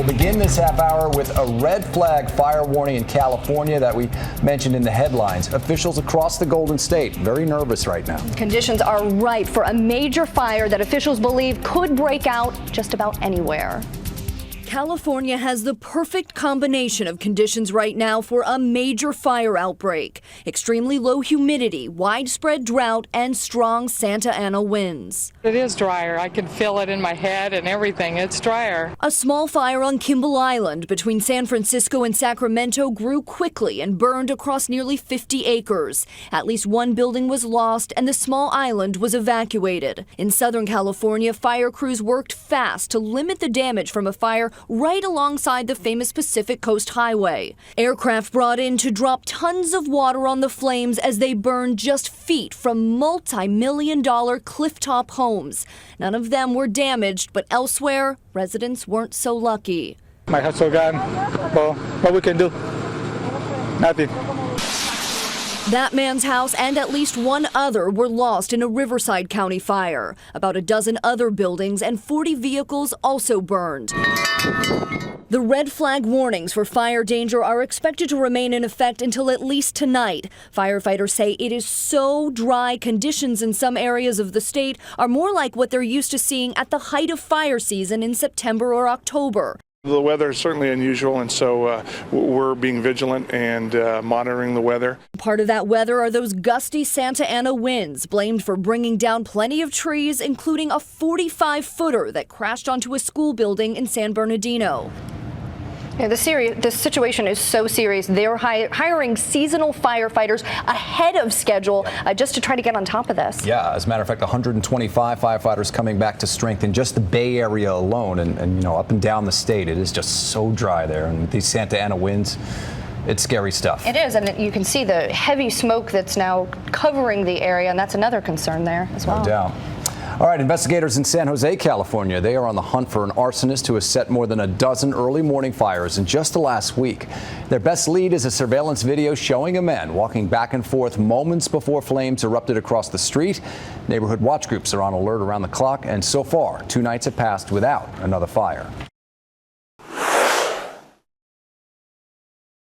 We'll begin this half hour with a red flag fire warning in California that we mentioned in the headlines. Officials across the Golden State very nervous right now. Conditions are ripe for a major fire that officials believe could break out just about anywhere. California has the perfect combination of conditions right now for a major fire outbreak. Extremely low humidity, widespread drought, and strong Santa Ana winds. It is drier. I can feel it in my head and everything. It's drier. A small fire on Kimball Island between San Francisco and Sacramento grew quickly and burned across nearly 50 acres. At least one building was lost and the small island was evacuated. In Southern California, fire crews worked fast to limit the damage from a fire right alongside the famous Pacific Coast Highway. Aircraft brought in to drop tons of water on the flames as they burned just feet from multi-million-dollar clifftop homes. None of them were damaged, but elsewhere, residents weren't so lucky. My house so gone. Well, what we can do? Nothing. That man's house and at least one other were lost in a Riverside County fire. About a dozen other buildings and 40 vehicles also burned. The red flag warnings for fire danger are expected to remain in effect until at least tonight. Firefighters say it is so dry, conditions in some areas of the state are more like what they're used to seeing at the height of fire season in September or October. The weather is certainly unusual, and so we're being vigilant and monitoring the weather. Part of that weather are those gusty Santa Ana winds, blamed for bringing down plenty of trees, including a 45-footer that crashed onto a school building in San Bernardino. Yeah, the situation is so serious. They're hiring seasonal firefighters ahead of schedule just to try to get on top of this. Yeah, as a matter of fact, 125 firefighters coming back to strength in just the Bay Area alone, and you know, up and down the state. It is just so dry there, and these Santa Ana winds, it's scary stuff. It is, and you can see the heavy smoke that's now covering the area, and that's another concern there as well. No doubt. All right, investigators in San Jose, California, they are on the hunt for an arsonist who has set more than a dozen early morning fires in just the last week. Their best lead is a surveillance video showing a man walking back and forth moments before flames erupted across the street. Neighborhood watch groups are on alert around the clock, and so far, 2 nights have passed without another fire.